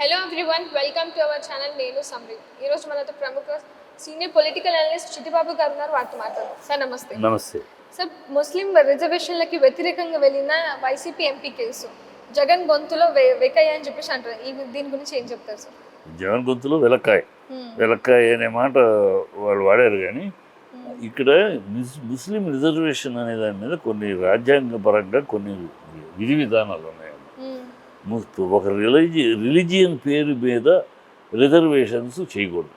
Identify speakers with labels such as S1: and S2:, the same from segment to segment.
S1: Hello everyone, welcome to our channel. నేను సమరి. ఈరోజు మనతో ప్రముఖ సీనియర్ పొలిటికల్ అనలిస్ట్ చిట్టిబాబు గారు ఉన్నారు. వారితో మాట్లాడదాం. సార్ నమస్తే.
S2: నమస్తే.
S1: సార్, ముస్లిం రిజర్వేషన్లకి వ్యతిరేకంగా వెళ్ళిన వైసీపీ ఎంపీ కేసు జగన్ గొంతులో వెకయ్య అని చెప్పేసి అంటారు. దీని గురించి ఏం చెప్తారు సార్?
S2: జగన్ గొంతులో వెలక్కాయ అనే మాట వాళ్ళు వాడారు. కానీ ఇక్కడ ముస్లిం రిజర్వేషన్ అనే దాని మీద కొన్ని రాజ్యాంగపరంగా కొన్ని విధి విధానాలు ఉన్నాయి. ఒక రిలీజియన్ పేరు మీద రిజర్వేషన్స్ చేయకూడదు,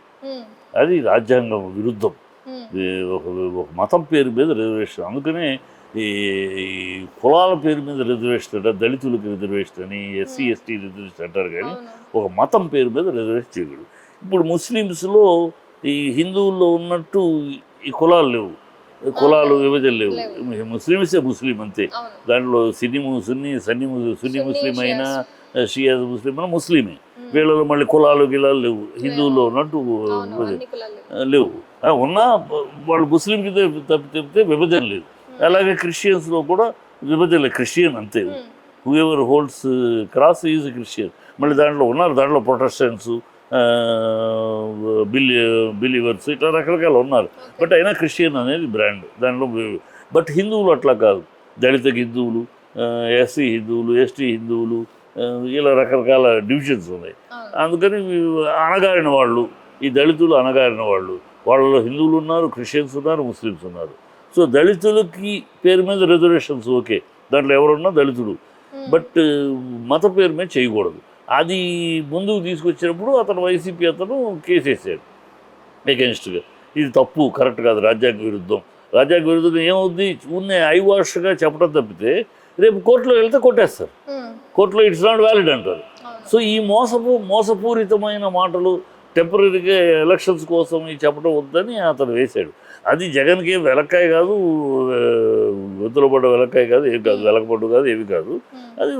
S2: అది రాజ్యాంగం విరుద్ధం. ఒక మతం పేరు మీద రిజర్వేషన్, అందుకనే ఈ కులాల పేరు మీద రిజర్వేషన్ అంటారు, దళితులకు రిజర్వేషన్ అని, ఎస్సీ ఎస్టీ రిజర్వేషన్ అంటారు. కానీ ఒక మతం పేరు మీద రిజర్వేషన్ చేయకూడదు. ఇప్పుడు ముస్లిమ్స్లో ఈ హిందువుల్లో ఉన్నట్టు ఈ కులాలు లేవు, కులాలు విభజన లేవు. ముస్లిమ్సే ముస్లిం అంతే. దాంట్లో సున్నీ ముస్లిం అయినా, షియా ముస్లిం అయినా ముస్లిమే. వీళ్ళలో మళ్ళీ కులాలు గిలాలు లేవు, హిందువుల్లో ఉన్నట్టు లేవు. ఉన్నా వాళ్ళు ముస్లింకి తప్పితే విభజన లేదు. అలాగే క్రిస్టియన్స్లో కూడా విభజన లేదు, క్రిస్టియన్ అంతే. Who ever holds cross is Christian. మళ్ళీ దాంట్లో దాంట్లో ప్రొటెస్టెంట్స్, బిలీవర్స్, ఇట్లా రకరకాలు ఉన్నారు. బట్ అయినా క్రిస్టియన్ అనేది బ్రాండ్ దాంట్లో. బట్ హిందువులు అట్లా కాదు, దళిత హిందువులు, ఎస్సీ హిందువులు, ఎస్టీ హిందువులు, ఇలా రకరకాల డివిజన్స్ ఉన్నాయి. అందుకని అణగారిన వాళ్ళు, ఈ దళితులు అణగారిన వాళ్ళు, వాళ్ళలో హిందువులు ఉన్నారు, క్రిస్టియన్స్ ఉన్నారు, ముస్లిమ్స్ ఉన్నారు. సో దళితులకి పేరు మీద రిజర్వేషన్స్ ఓకే, దాంట్లో ఎవరున్నా దళితుడు. బట్ మత పేరు మీద చేయకూడదు. అది ముందుకు తీసుకొచ్చినప్పుడు అతను వైసీపీ అతను కేసేసాడు అగెన్స్ట్గా. ఇది తప్పు, కరెక్ట్ కాదు, రాజ్యాంగ విరుద్ధం. రాజ్యాంగ విరుద్ధంగా ఏమవుద్ది, ఉన్నే ఐవాష్గా చెప్పడం తప్పితే రేపు కోర్టులో వెళ్తే కొట్టేస్తారు. కోర్టులో ఇట్స్ నాట్ వ్యాలిడ్ అంటారు. సో ఈ మోసపూరితమైన మాటలు టెంపరీగా ఎలక్షన్స్ కోసం చెప్పడం వద్దని అతను వేశాడు. అది జగన్కి ఏం వెలక్కాయ కాదు, గొంతులో పడ్డ వెలక్కాయ కాదు, ఏం కాదు, వెలకపడ్డు కాదు, ఏమి కాదు. అది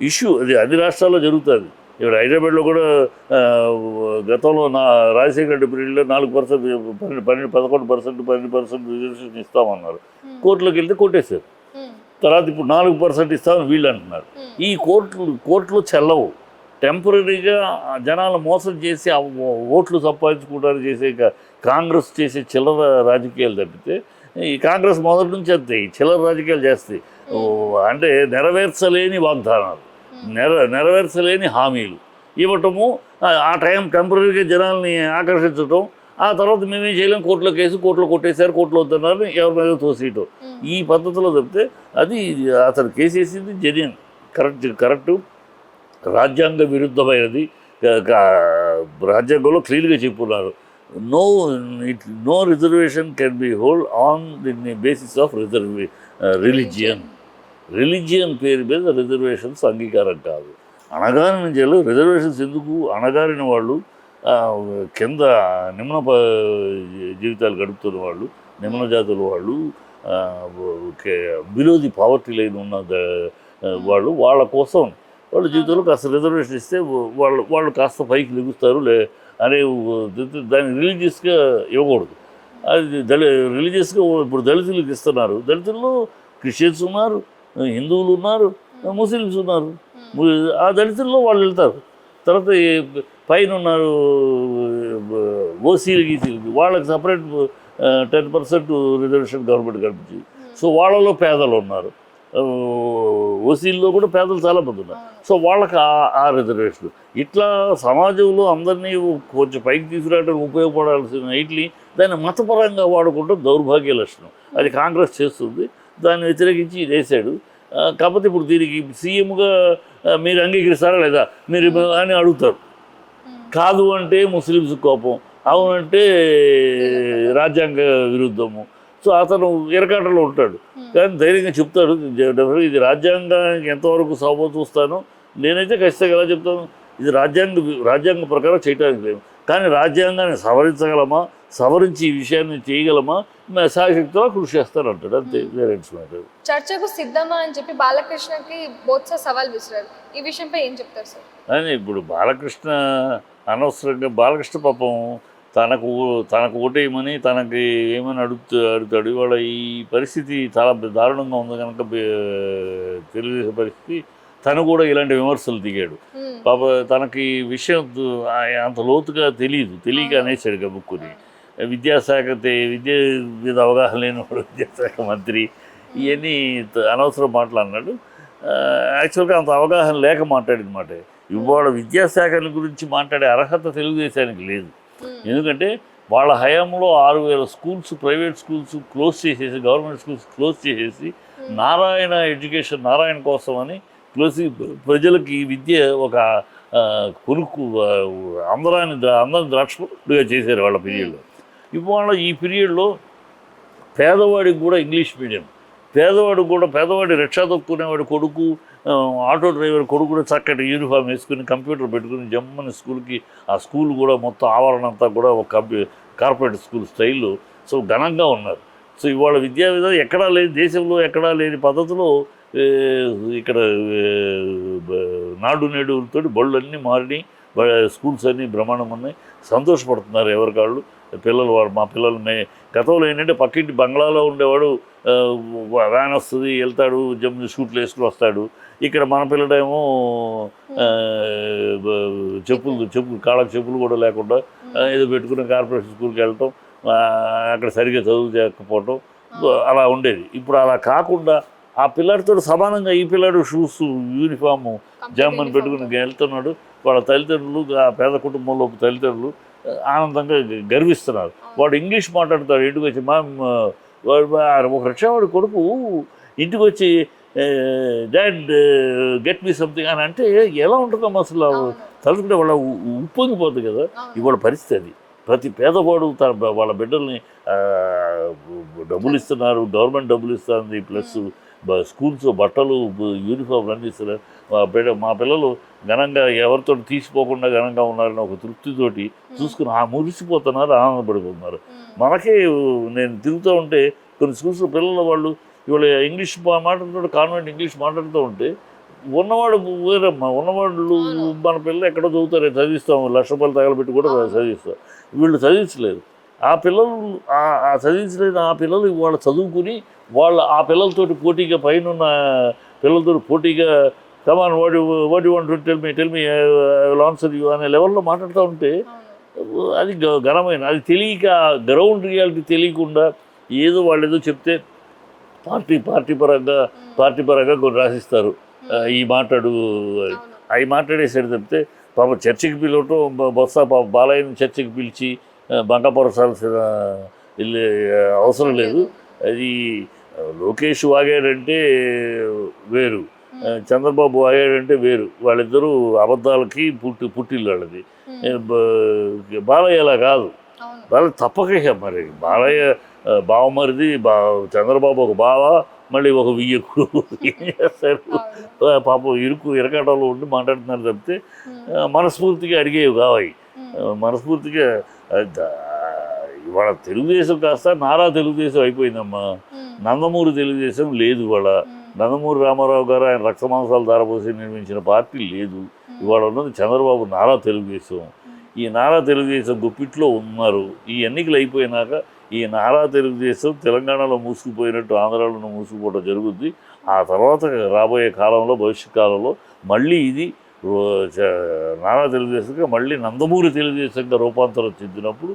S2: ఇష్యూ, అది అన్ని రాష్ట్రాల్లో జరుగుతుంది. ఇక్కడ హైదరాబాద్లో కూడా గతంలో రాజశేఖర రెడ్డి పీరియడ్లో 4%, 11% రిజర్వేషన్ ఇస్తామన్నారు. కోర్టులోకి వెళ్తే కొట్టేశారు. తర్వాత ఇప్పుడు 4% ఇస్తామని వీళ్ళు అంటున్నారు. ఈ కోర్టులో చెల్లవు. టెంపరీగా జనాలు మోసం చేసి ఓట్లు సంపాదించుకోవడానికి చేసే కాంగ్రెస్ చేసే చిల్లర రాజకీయాలు తప్పితే, ఈ కాంగ్రెస్ మొదటి నుంచి అంతే చిల్లర రాజకీయాలు చేస్తాయి. అంటే నెరవేర్చలేని వాగ్దానాలు, నెరవేర్చలేని హామీలు ఇవ్వటము, ఆ టైం టెంపరీగా జనాల్ని ఆకర్షించడం, ఆ తర్వాత మేమేం చేయలేం, కోర్టులో కేసు, కోర్టులో కొట్టేశారు, కోర్టులో వద్దన్నారు, ఎవరి మీద తోసేయటం, ఈ పద్ధతిలో తప్పితే అది అతను కేసేసింది జెన్యూన్, కరెక్టు, రాజ్యాంగ విరుద్ధమైనది. రాజ్యాంగంలో క్లియర్గా చెప్పున్నారు, no reservation can be hold on the basis of religion పేరు మీద రిజర్వేషన్స్ అంగీకారం కాదు. అణగారిన జైలు రిజర్వేషన్స్ ఎందుకు? అణగారిన వాళ్ళు, కింద నిమ్న జీవితాలు గడుపుతున్న వాళ్ళు, నిమ్న జాతుల వాళ్ళు, బిలో ది పావర్టీ లైన్ ఉన్న వాళ్ళు, వాళ్ళ కోసం వాళ్ళ జీవితంలో కాస్త రిజర్వేషన్ ఇస్తే వాళ్ళు కాస్త పైకి లెగుస్తారు అనే దాన్ని రిలీజియస్గా ఇవ్వకూడదు. అది రిలీజియస్గా ఇప్పుడు దళితులకు ఇస్తున్నారు. దళితుల్లో క్రిస్టియన్స్ ఉన్నారు, హిందువులు ఉన్నారు, ముస్లిమ్స్ ఉన్నారు. ఆ దళితుల్లో వాళ్ళు వెళ్తారు. తర్వాత పైన ఉన్నారు ఓసీలు గీసీలకి, వాళ్ళకి సపరేట్ 10% రిజర్వేషన్ గవర్నమెంట్ కల్పించింది. సో వాళ్ళలో పేదలు ఉన్నారు, ఓసీల్లో కూడా పేదలు చాలామంది ఉన్నారు. సో వాళ్ళకి ఆ రిజర్వేషన్. ఇట్లా సమాజంలో అందరినీ కొంచెం పైకి తీసుకురావడానికి ఉపయోగపడాల్సిన ఇట్లీ దాన్ని మతపరంగా వాడుకుంటాం దౌర్భాగ్య లక్షణం. అది కాంగ్రెస్ చేస్తుంది, దాన్ని వ్యతిరేకించి ఇది వేసాడు. కాకపోతే ఇప్పుడు దీనికి సీఎంగా మీరు అంగీకరిస్తారా లేదా మీరు అని అడుగుతారు. కాదు అంటే ముస్లిమ్స్ కోపం, అవునంటే రాజ్యాంగ విరుద్ధము. సో అతను ఎరకాటలో ఉంటాడు, కానీ ధైర్యంగా చెప్తాడు, ఇది రాజ్యాంగానికి ఎంతవరకు సభ చూస్తానో నేనైతే ఖచ్చితంగా ఎలా చెప్తాను, ఇది రాజ్యాంగ ప్రకారం చేయడానికి లేదు. కానీ రాజ్యాంగాన్ని సవరించగలమా, సవరించి ఈ విషయాన్ని చేయగలమా, శాశక్తిలో కృషి చేస్తాను అంటాడు. అంతే, వేరేంటాడు.
S1: చర్చకు సిద్ధమా అని చెప్పి బాలకృష్ణకి బోత్స సవాల్ విసిరారు. ఈ విషయంపై ఏం చెప్తారు సార్?
S2: అని ఇప్పుడు బాలకృష్ణ అనవసరంగా, బాలకృష్ణ పాపం తనకు ఓటేయమని తనకి ఏమని అడుగుతాడు. ఇవాళ ఈ పరిస్థితి చాలా దారుణంగా ఉంది కనుక, తెలుగుదేశం పరిస్థితి తను కూడా ఇలాంటి విమర్శలు దిగాడు. పాప తనకి విషయం అంత లోతుగా తెలియక అనేసాడు గబుక్కుని. విద్యాశాఖ విద్య మీద అవగాహన లేనివాడు విద్యాశాఖ మంత్రి, ఇవన్నీ అనవసరం మాటలు అన్నాడు. యాక్చువల్గా అంత అవగాహన లేక మాట్లాడిన మాట. ఇవాళ విద్యాశాఖ గురించి మాట్లాడే అర్హత తెలుగుదేశానికి లేదు. ఎందుకంటే వాళ్ళ హయాంలో 6,000 స్కూల్స్, ప్రైవేట్ స్కూల్స్ క్లోజ్ చేసేసి, గవర్నమెంట్ స్కూల్స్ క్లోజ్ చేసేసి, నారాయణ ఎడ్యుకేషన్, నారాయణ కోసం అని క్లోజ్, ప్రజలకి విద్య ఒక కొనుక్కు అందరిని ద్రాక్షగా చేశారు వాళ్ళ పీరియడ్లో. ఇవాళ ఈ పీరియడ్లో పేదవాడికి కూడా ఇంగ్లీష్ మీడియం, పేదవాడి రిక్షా తొక్కునేవాడి కొడుకు, ఆటో డ్రైవర్ కొడుకు కూడా చక్కటి యూనిఫామ్ వేసుకుని కంప్యూటర్ పెట్టుకుని జమ్మని స్కూల్కి, ఆ స్కూల్ కూడా మొత్తం ఆవరణ అంతా కూడా ఒక కార్పొరేట్ స్కూల్ స్టైల్లో సో ఘనంగా ఉన్నారు. సో ఇవాళ విద్యా విధానం ఎక్కడా లేని, దేశంలో ఎక్కడా లేని పద్ధతిలో ఇక్కడ నాడు నేడుతో బళ్ళన్నీ మారినాయి, స్కూల్స్ అన్నీ బ్రహ్మాండంగా ఉన్నాయి. సంతోషపడుతున్నారు ఎవరికాళ్ళు పిల్లలు. మా పిల్లలు గతంలో ఏంటంటే పక్కింటి బంగ్లాలో ఉండేవాడు వ్యాన్ వస్తుంది, వెళ్తాడు, జమ్ము షూట్లు వేసుకుని వస్తాడు. ఇక్కడ మన పిల్లడేమో కాళ్ళకు చెప్పులు కూడా లేకుండా ఏదో పెట్టుకుని కార్పొరేషన్ స్కూల్కి వెళ్ళటం, అక్కడ సరిగ్గా చదువు చేయకపోవటం అలా ఉండేది. ఇప్పుడు అలా కాకుండా ఆ పిల్లాడితో సమానంగా ఈ పిల్లాడు షూస్, యూనిఫాము జమ్మని పెట్టుకుని వెళ్తున్నాడు. వాళ్ళ తల్లిదండ్రులు, ఆ పేద కుటుంబంలో తల్లిదండ్రులు ఆనందంగా గర్విస్తున్నారు. వాడు ఇంగ్లీష్ మాట్లాడతాడు. ఇంటికి వచ్చి ఒక రిక్షావాడి కొడుకు ఇంటికి వచ్చి డాడ్ గెట్ మీ సంథింగ్ అని అంటే ఎలా ఉంటుందమ్మా అసలు? తలుచుకుంటే వాళ్ళ ఉప్పొంగిపోతుంది కదా. ఇవాళ పరిస్థితి ప్రతి పేదవాడు వాళ్ళ బిడ్డల్ని డబ్బులు ఇస్తున్నారు, గవర్నమెంట్ డబ్బులు ఇస్తుంది, ప్లస్ స్కూల్స్ బట్టలు, యూనిఫామ్లు అన్నీ ఇస్తున్నారు. మా పిల్లలు ఘనంగా ఎవరితో తీసిపోకుండా ఘనంగా ఉన్నారని ఒక తృప్తితోటి చూసుకుని మురిసిపోతున్నారు, ఆనందపడిపోతున్నారు. మనకే నేను తిరుగుతూ ఉంటే కొన్ని స్కూల్స్ పిల్లల వాళ్ళు ఇవాళ ఇంగ్లీష్ మాట్లాడుతూ, కాన్వెంట్ ఇంగ్లీష్ మాట్లాడుతూ ఉంటే ఉన్నవాడు వేరమ్మా, ఉన్నవాళ్ళు మన పిల్లలు ఎక్కడో చదువుతారు, చదివిస్తాము, ₹1,00,000 తగలబెట్టి కూడా చదివిస్తాం. వీళ్ళు చదివించలేదు. ఆ పిల్లలు చదివించలేదు. ఆ పిల్లలు ఇవాళ చదువుకుని ఆ పిల్లలతోటి పోటీగా, పైన పిల్లలతో పోటీగా come on what you want to tell me answer you అనే లెవెల్లో మాట్లాడుతూ ఉంటే అది ఘనమైన, అది తెలియక, గ్రౌండ్ రియాలిటీ తెలియకుండా ఏదో వాళ్ళు ఏదో చెప్తే పార్టీ పరంగా కొన్ని రాసిస్తారు. ఈ మాట్లాడు అవి మాట్లాడేసరి చెప్తే పాప చర్చికి పిలవటం, బొత్స బాలయ్యని చర్చికి పిలిచి బంకపరచాల్సిన అవసరం లేదు. అది లోకేష్ వాగాడంటే వేరు, చంద్రబాబు వాగాడంటే వేరు. వాళ్ళిద్దరూ అబద్ధాలకి పుట్టిల్లు వాళ్ళది. బాలయ్య అలా కాదు. బాలయ్య తప్పక మరి బాలయ్య బావమరిది, చంద్రబాబు ఒక బావ, మళ్ళీ ఒక వియ్యకుడు. ఏం చేస్తాడు పాపం? ఇరకాటంలో ఉండి మాట్లాడుతున్నారు తప్పితే మనస్ఫూర్తిగా అడిగేవి కావాయి. మనస్ఫూర్తిగా ఇవాళ తెలుగుదేశం కాస్త నారా తెలుగుదేశం అయిపోయిందమ్మా. నందమూరి తెలుగుదేశం లేదు. ఇవాళ నందమూరి రామారావు గారు ఆయన రక్తమాంసాలు ధారపోసి నిర్మించిన పార్టీ లేదు. ఇవాళ ఉన్నది చంద్రబాబు నారా తెలుగుదేశం. ఈ నారా తెలుగుదేశం గుప్పిట్లో ఉన్నారు. ఈ ఎన్నికలు అయిపోయినాక ఈ నారా తెలుగుదేశం తెలంగాణలో మూసుకుపోయినట్టు ఆంధ్రాలో మూసుకుపోవడం జరుగుద్ది. ఆ తర్వాత రాబోయే కాలంలో, భవిష్యత్ కాలంలో మళ్ళీ ఇది నారా తెలుగుదేశంగా మళ్ళీ నందమూరి తెలుగుదేశంగా రూపాంతరం చెందినప్పుడు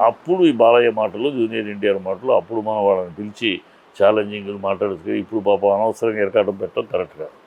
S2: అప్పుడు ఈ బాలయ్య మాటలు, జూనియర్ ఎన్టీఆర్ మాటలు, అప్పుడు మనం వాళ్ళని పిలిచి ఛాలెంజింగ్లు మాట్లాడుతుంది. ఇప్పుడు పాపం అనవసరంగా ఎరకాటం పెట్టడం కరెక్ట్ కాదు.